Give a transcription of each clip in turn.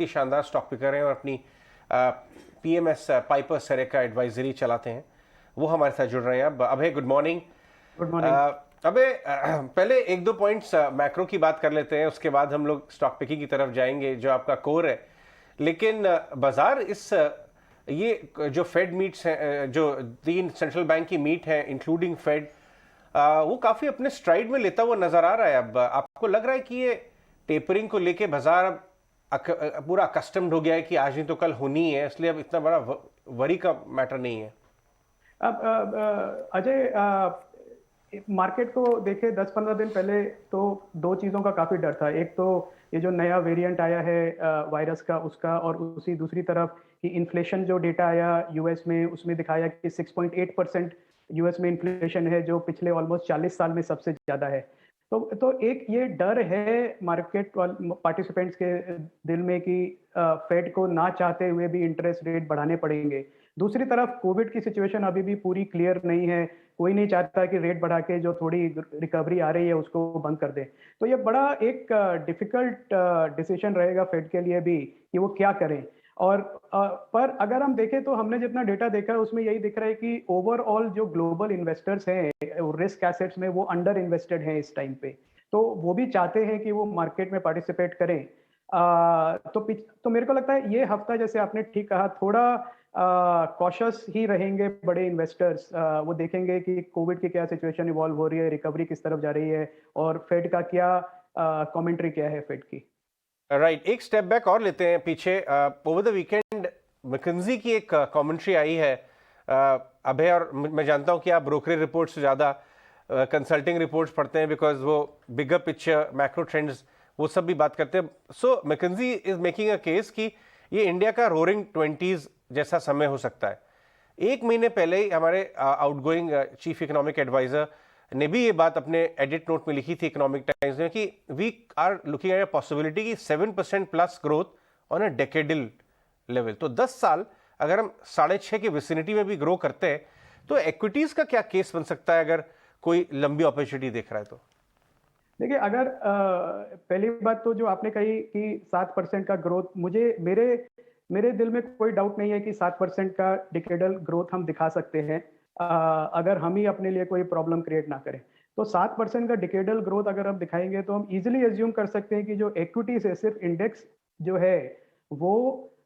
ही शानदार stock picker हैं और अपनी पीएमएस पाइपर सेरेका एडवाइजरी चलाते हैं। वो हमारे साथ जुड़ रहे हैं अब। अभय, गुड मॉर्निंग। Good morning. अबे, पहले एक दो पॉइंट्स मैक्रो की बात कर लेते हैं, उसके बाद हम लोग स्टॉक पिकिंग की तरफ जाएंगे जो आपका कोर है। लेकिन बाजार इस ये जो फेड मीट्स हैं, जो 3 सेंट्रल बैंक की मीट है इंक्लूडिंग फेड, वो काफी अपने स्ट्राइड में लेता हुआ नजर आ रहा है। अब आपको लग रहा है कि ये टेपरिंग को लेके बाजार अब पूरा अकस्टम्ड हो गया है कि आज नहीं तो कल होनी है, इसलिए अब इतना बड़ा वरी का मैटर नहीं है। अब अजय, मार्केट को देखे 10-15 दिन पहले तो दो चीज़ों का काफ़ी डर था। एक तो ये जो नया वेरिएंट आया है वायरस का, उसका, और उसी दूसरी तरफ कि इन्फ्लेशन जो डेटा आया यूएस में, उसमें दिखाया कि 6.8% यूएस में इन्फ्लेशन है, जो पिछले ऑलमोस्ट 40 साल में सबसे ज़्यादा है। तो एक ये डर है मार्केट पार्टिसिपेंट्स के दिल में कि फेड को ना चाहते हुए भी इंटरेस्ट रेट बढ़ाने पड़ेंगे। दूसरी तरफ कोविड की सिचुएशन अभी भी पूरी क्लियर नहीं है, कोई नहीं चाहता कि रेट बढ़ा के जो थोड़ी रिकवरी आ रही है उसको बंद कर दे। तो ये बड़ा एक डिफिकल्ट डिसीजन रहेगा फेड के लिए भी कि वो क्या करें। और पर अगर हम देखें तो हमने जितना डेटा देखा है उसमें यही दिख रहा है कि ओवरऑल जो ग्लोबल इन्वेस्टर्स हैं रिस्क एसेट्स में, वो अंडर इन्वेस्टेड हैं इस टाइम पे। तो वो भी चाहते हैं कि वो मार्केट में पार्टिसिपेट करें। तो मेरे को लगता है ये हफ्ता, जैसे आपने ठीक कहा, थोड़ा कॉशस ही रहेंगे बड़े इन्वेस्टर्स। वो देखेंगे कि कोविड की क्या सिचुएशन इवॉल्व हो रही है, रिकवरी किस तरफ जा रही है, और फेड का क्या कमेंट्री क्या है फेड की। राइट, एक स्टेप बैक और लेते हैं पीछे। ओवर द वीकेंड मैकेंजी की एक कमेंट्री आई है। अभय, और मैं जानता हूं कि आप ब्रोकरेज रिपोर्ट से ज़्यादा कंसल्टिंग रिपोर्ट्स पढ़ते हैं, बिकॉज वो बिगर पिक्चर, मैक्रो ट्रेंड्स, वो सब भी बात करते हैं। So McKinsey is making a case कि ये इंडिया का रोरिंग 20s जैसा समय हो सकता है। एक महीने पहले ही हमारे आउटगोइंग चीफ इकोनॉमिक एडवाइजर ने भी ये बात अपने एडिट नोट में लिखी थी इकोनॉमिक टाइम्स में कि we are looking at a possibility की 7% plus growth on a decadal level. तो 10 साल अगर हम 6.5 की विसिनिटी में भी ग्रो करते हैं तो एक्विटीज का क्या केस बन सकता है अगर कोई लंबी अपॉर्चुनिटी देख रहा है तो? देखिए, अगर पहली बात तो जो आपने कही कि 7% का ग्रोथ, मुझे मेरे मेरे दिल में कोई डाउट नहीं है कि 7% का डिकेडल ग्रोथ हम दिखा सकते हैं, अगर हम ही अपने लिए कोई प्रॉब्लम क्रिएट ना करें। तो 7% का डिकेडल ग्रोथ अगर हम दिखाएंगे तो हम इजीली एज्यूम कर सकते हैं कि जो इक्विटी से सिर्फ इंडेक्स जो है वो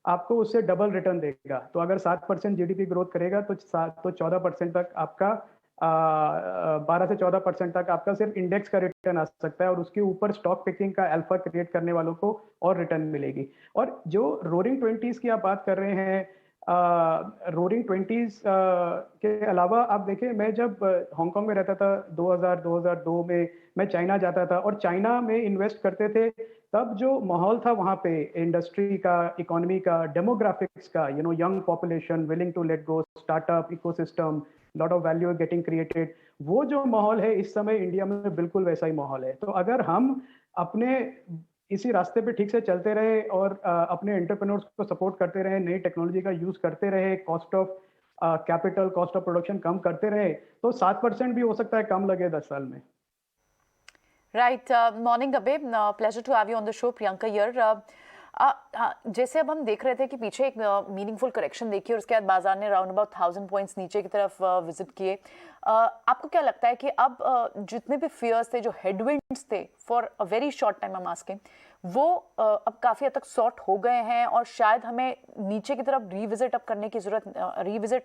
आपको उससे डबल रिटर्न देगा। तो अगर 7% जीडीपी ग्रोथ करेगा तो 14% तक आपका 12 से 14% तक आपका सिर्फ इंडेक्स का रिटर्न आ सकता है, और उसके ऊपर स्टॉक पिकिंग का अल्फा क्रिएट करने वालों को और रिटर्न मिलेगी। और जो रोरिंग 20s की आप बात कर रहे हैं, रोरिंग 20s के अलावा आप देखें, मैं जब हांगकांग में रहता था 2002 में, मैं चाइना जाता था और चाइना में इन्वेस्ट करते थे, तब जो माहौल था वहाँ पे इंडस्ट्री का, इकोनॉमी का, डेमोग्राफिक्स का, young population willing to let go, startup ecosystem, lot of value getting created, वो जो माहौल है इस समय इंडिया में बिल्कुल वैसा ही माहौल है। तो अगर हम अपने इसी रास्ते पे ठीक से चलते रहे और अपने एंटरप्रेन्योर्स को सपोर्ट करते रहे, नई टेक्नोलॉजी का यूज करते रहे, cost of capital, cost of production कम करते रहे, तो 7% भी हो सकता है कम लगे 10 साल में। Right, morning Abhay, pleasure to have you on the show. Priyanka here. जैसे अब हम देख रहे थे कि पीछे एक मीनिंगफुल करेक्शन देखी और उसके बाद बाजार ने राउंड अबाउट 1000 पॉइंट्स नीचे की तरफ विजिट किए। आपको क्या लगता है कि अब जितने भी फियर्स थे, जो हेडविंड्स थे for a very short time, I am asking, वो अब काफ़ी हद तक सॉर्ट हो गए हैं और शायद हमें नीचे की तरफ रिविजिट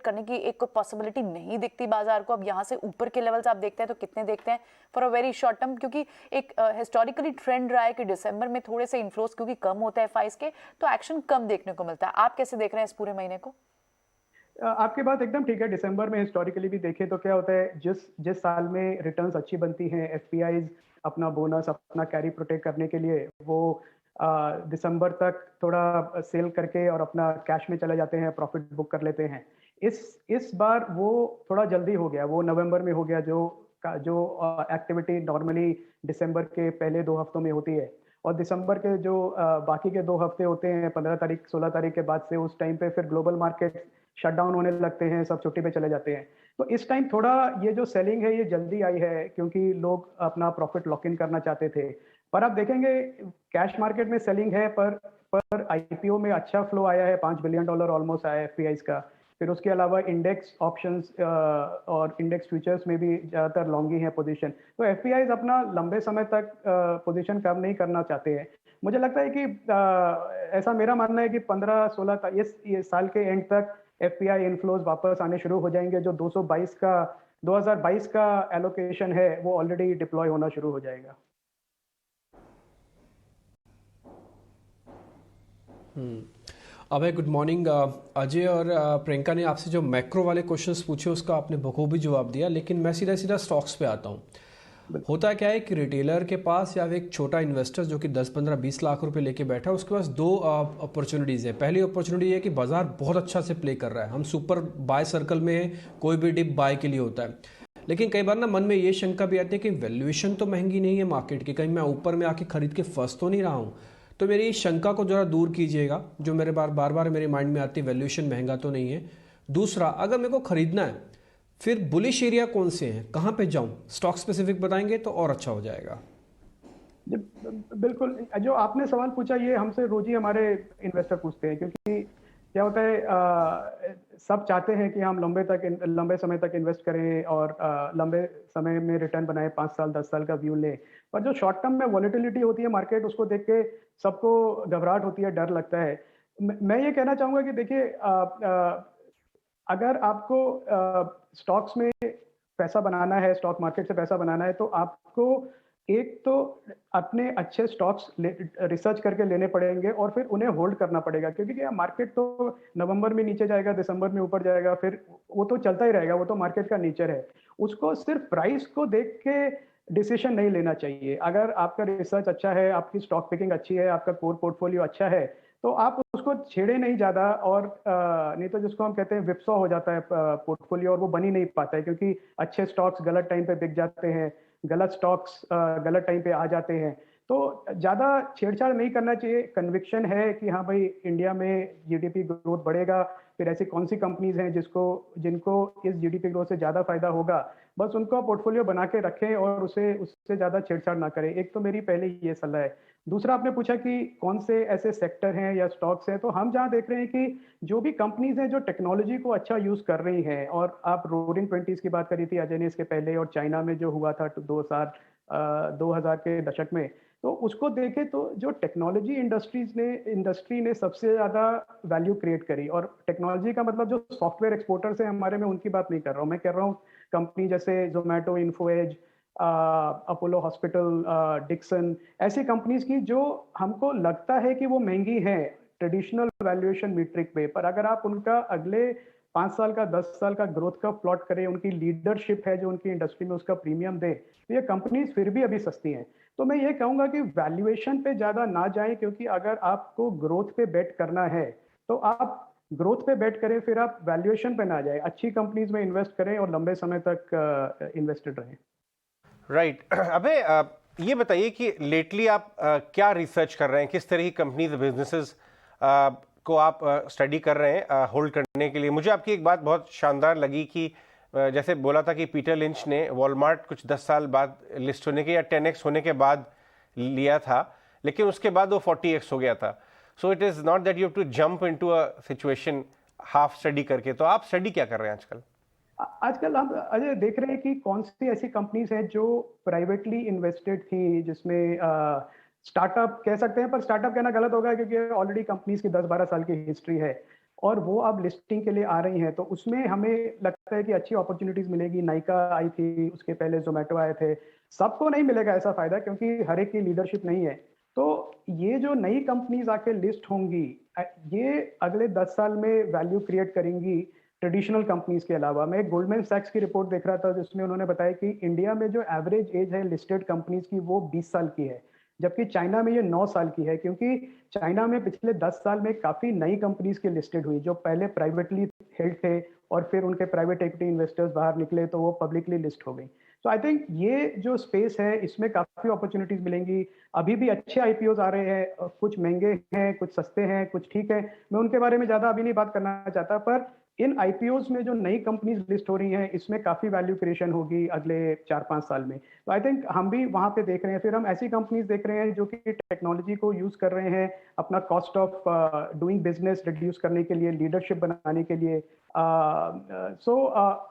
करने की एक पॉसिबिलिटी नहीं दिखती बाजार को? अब यहाँ से ऊपर के लेवल्स आप देखते हैं तो कितने देखते हैं for a very short term? क्योंकि एक हिस्टोरिकली ट्रेंड रहा है कि दिसंबर में थोड़े से इन्फ्लोस क्योंकि कम होता है फाइज के, तो एक्शन कम देखने को मिलता है। आप कैसे देख रहे हैं इस पूरे महीने को? आपकी बात एकदम ठीक है। दिसंबर में हिस्टोरिकली भी देखें तो क्या होता है, जिस जिस साल में रिटर्न्स अच्छी बनती हैं, एफपीआईज अपना बोनस, अपना कैरी प्रोटेक्ट करने के लिए वो दिसंबर तक थोड़ा सेल करके और अपना कैश में चले जाते हैं, प्रॉफिट बुक कर लेते हैं। इस बार वो थोड़ा जल्दी हो गया, वो नवंबर में हो गया, जो एक्टिविटी नॉर्मली दिसंबर के पहले 2 हफ्तों में होती है। और दिसंबर के जो बाकी के 2 हफ्ते होते हैं, 15 तारीख 16 तारीख के बाद से, उस टाइम पे फिर ग्लोबल मार्केट शट डाउन होने लगते हैं, सब छुट्टी पे चले जाते हैं। तो इस टाइम थोड़ा ये जो सेलिंग है ये जल्दी आई है, क्योंकि लोग अपना प्रॉफिट लॉक इन करना चाहते थे। पर आप देखेंगे कैश मार्केट में सेलिंग है, पर आईपीओ में अच्छा फ्लो आया है, $5 बिलियन ऑलमोस्ट आया है एफपीआईज का। फिर उसके अलावा इंडेक्स ऑप्शंस और इंडेक्स फ्यूचर्स में भी ज़्यादातर लॉन्ग ही है पोजीशन। तो एफपीआईज अपना लंबे समय तक पोजीशन कम नहीं करना चाहते हैं। मुझे लगता है कि ऐसा मेरा मानना है कि 15-16 ये साल के एंड तक एफपीआई इनफ्लोज वापस आने शुरू हो जाएंगे। जो 2022 का एलोकेशन है वो ऑलरेडी डिप्लॉय होना शुरू हो जाएगा। अभय, गुड मॉर्निंग। अजय और प्रियंका ने आपसे जो मैक्रो वाले क्वेश्चंस पूछे उसका आपने बखूबी जवाब दिया, लेकिन मैं सीधा सीधा स्टॉक्स पे आता हूँ। होता क्या है कि रिटेलर के पास या एक छोटा इन्वेस्टर जो कि 10, 15, 20 लाख रुपए लेके बैठा है, उसके पास दो अपॉर्चुनिटीज़ है। पहली अपॉर्चुनिटी है कि बाजार बहुत अच्छा से प्ले कर रहा है, हम सुपर बाय सर्कल में हैं, कोई भी डिप बाय के लिए होता है। लेकिन कई बार ना मन में ये शंका भी आती है कि वैल्यूएशन तो महंगी नहीं है मार्केट की, कहीं मैं ऊपर में आके खरीद के फंस तो नहीं रहा हूँ। तो मेरी इस शंका को जरा दूर कीजिएगा जो मेरे बार बार मेरे माइंड में आती है, वैल्यूएशन महंगा तो नहीं है। दूसरा, अगर मेरे को खरीदना है फिर बुलिश एरिया कौन से हैं, कहाँ पे जाऊं, स्टॉक स्पेसिफिक बताएंगे तो और अच्छा हो जाएगा। बिल्कुल, जो आपने सवाल पूछा ये हमसे रोज ही हमारे इन्वेस्टर पूछते हैं, क्योंकि क्या होता है सब चाहते हैं कि हम लंबे समय तक इन्वेस्ट करें और लंबे समय में रिटर्न बनाए, 5 साल 10 साल का व्यू लें। पर जो शॉर्ट टर्म में वॉलेटिलिटी होती है मार्केट, उसको देख के सबको घबराहट होती है, डर लगता है। मैं ये कहना चाहूंगा कि देखिए, अगर आपको स्टॉक्स में पैसा बनाना है, स्टॉक मार्केट से पैसा बनाना है, तो आपको एक तो अपने अच्छे स्टॉक्स रिसर्च करके लेने पड़ेंगे और फिर उन्हें होल्ड करना पड़ेगा, क्योंकि क्या मार्केट तो नवंबर में नीचे जाएगा, दिसंबर में ऊपर जाएगा, फिर वो तो चलता ही रहेगा, वो तो मार्केट का नेचर है। उसको सिर्फ प्राइस को देख के डिसीजन नहीं लेना चाहिए। अगर आपका रिसर्च अच्छा है, आपकी स्टॉक पिकिंग अच्छी है, आपका कोर पोर्टफोलियो अच्छा है, तो आप उसको छेड़े नहीं ज़्यादा, और नहीं तो जिसको हम कहते हैं विपसॉ हो जाता है पोर्टफोलियो, और वो बन ही नहीं पाता है, क्योंकि अच्छे स्टॉक्स गलत टाइम पे बिक जाते हैं, गलत स्टॉक्स गलत टाइम पे आ जाते हैं। तो ज़्यादा छेड़छाड़ नहीं करना चाहिए। कन्विक्शन है कि हाँ भाई, इंडिया में जीडीपी ग्रोथ बढ़ेगा, फिर ऐसी कौन सी कंपनीज हैं जिनको इस जीडीपी ग्रोथ से ज़्यादा फायदा होगा, बस उनको पोर्टफोलियो बना के रखें और उससे ज़्यादा छेड़छाड़ ना करें। एक तो मेरी पहले ये सलाह है। दूसरा, आपने पूछा कि कौन से ऐसे सेक्टर हैं या स्टॉक्स हैं, तो हम जहां देख रहे हैं कि जो भी कंपनीज हैं जो टेक्नोलॉजी को अच्छा यूज कर रही हैं, और आप रोरिंग 20s की बात करी थी अजय ने इसके पहले, और चाइना में जो हुआ था 2000 के दशक में, तो उसको देखें तो जो टेक्नोलॉजी इंडस्ट्री ने सबसे ज्यादा वैल्यू क्रिएट करी, और टेक्नोलॉजी का मतलब जो सॉफ्टवेयर एक्सपोर्टर्स हैं हमारे में, उनकी बात नहीं कर रहा हूँ। मैं कह रहा हूँ कंपनी जैसे Zomato, Info Edge, Apollo hospital, Dixon, ऐसी कंपनीज की जो हमको लगता है कि वो महंगी हैं ट्रेडिशनल वैल्यूएशन मीट्रिक पे, पर अगर आप उनका अगले 5 साल का 10 साल का ग्रोथ का प्लॉट करें, उनकी लीडरशिप है जो उनकी इंडस्ट्री में, उसका प्रीमियम दे, तो ये कंपनीज फिर भी अभी सस्ती हैं। तो मैं ये कहूंगा कि वैल्यूएशन पे ज्यादा ना जाएं, क्योंकि अगर आपको ग्रोथ पे बेट करना है तो आप ग्रोथ पे बेट करें, फिर आप वैल्यूएशन पे ना जाए, अच्छी कंपनीज में इन्वेस्ट करें और लंबे समय तक इन्वेस्टेड रहें। राइट। अबे, ये बताइए कि लेटली आप क्या रिसर्च कर रहे हैं, किस तरह की कंपनीज बिजनेसेस को आप स्टडी कर रहे हैं होल्ड करने के लिए। मुझे आपकी एक बात बहुत शानदार लगी कि जैसे बोला था कि पीटर लिंच ने वॉलमार्ट कुछ 10 साल बाद लिस्ट होने के या 10x होने के बाद लिया था, लेकिन उसके बाद वो 40x हो गया था। So it is not that you have to jump into a situation half study करके। तो आप स्टडी क्या कर रहे हैं आजकल? आजकल हम अजय देख रहे हैं कि कौन सी ऐसी कंपनीज हैं जो प्राइवेटली इन्वेस्टेड थी, जिसमें स्टार्टअप कह सकते हैं, पर स्टार्टअप कहना गलत होगा, क्योंकि ऑलरेडी कंपनीज की 10-12 साल की हिस्ट्री है और वो अब लिस्टिंग के लिए आ रही हैं। तो उसमें हमें लगता है कि अच्छी अपॉर्चुनिटीज मिलेगी। नाइका आई थी, उसके पहले जोमेटो आए थे। सबको नहीं मिलेगा ऐसा फायदा, क्योंकि हर एक की लीडरशिप नहीं है। तो ये जो नई कंपनीज आके लिस्ट होंगी, ये अगले 10 साल में वैल्यू क्रिएट करेंगी ट्रेडिशनल कंपनीज के अलावा। मैं एक गोल्डमैन सैक्स की रिपोर्ट देख रहा था, जिसमें उन्होंने बताया कि इंडिया में जो एवरेज एज है लिस्टेड कंपनीज की, वो 20 साल की है, जबकि चाइना में ये 9 साल की है। क्योंकि चाइना में पिछले 10 साल में काफी नई कंपनीज की लिस्टेड हुई, जो पहले प्राइवेटली हेल्ड थे और फिर उनके प्राइवेट इक्विटी इन्वेस्टर्स बाहर निकले तो वो पब्लिकली लिस्ट हो गई। तो आई थिंक ये जो स्पेस है, इसमें काफी अपॉर्चुनिटीज मिलेंगी। अभी भी अच्छे आईपीओज आ रहे हैं, कुछ महंगे हैं, कुछ सस्ते हैं, कुछ ठीक है। मैं उनके बारे में ज्यादा अभी नहीं बात करना चाहता, पर इन आईपीओज में जो नई कंपनीज लिस्ट हो रही हैं इसमें काफी वैल्यू क्रिएशन होगी अगले 4-5 साल में। तो आई थिंक हम भी वहां पे देख रहे हैं। फिर हम ऐसी कंपनीज देख रहे हैं जो कि टेक्नोलॉजी को यूज कर रहे हैं अपना cost of doing business reduce करने के लिए, लीडरशिप बनाने के लिए।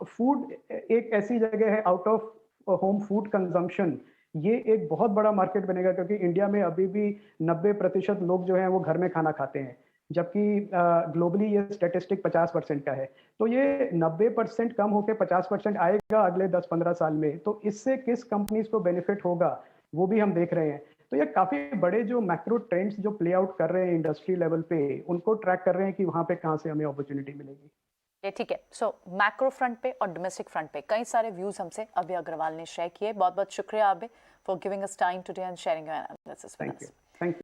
फूड एक ऐसी जगह है, out of home food consumption ये एक बहुत बड़ा मार्केट बनेगा, क्योंकि इंडिया में अभी भी 90% लोग जो हैं वो घर में खाना खाते हैं, जबकि ग्लोबली ये स्टैटिस्टिक 50% का है। तो ये 90% कम होकर 50% आएगा अगले 10-15 साल में। तो इससे किस कंपनीज को बेनिफिट होगा वो भी हम देख रहे हैं। तो ये काफी बड़े जो मैक्रो ट्रेंड्स जो प्ले आउट कर रहे हैं इंडस्ट्री लेवल पे, उनको ट्रैक कर रहे हैं कि वहां पे कहाँ से हमें अपॉर्चुनिटी मिलेगी। ठीक है। सो मैक्रो फ्रंट पे और डोमेस्टिक फ्रंट पे कई सारे व्यूज हमसे अभय अग्रवाल ने शेयर किए। बहुत बहुत शुक्रिया Abhay for giving us time today and sharing your analysis with us. Thank you.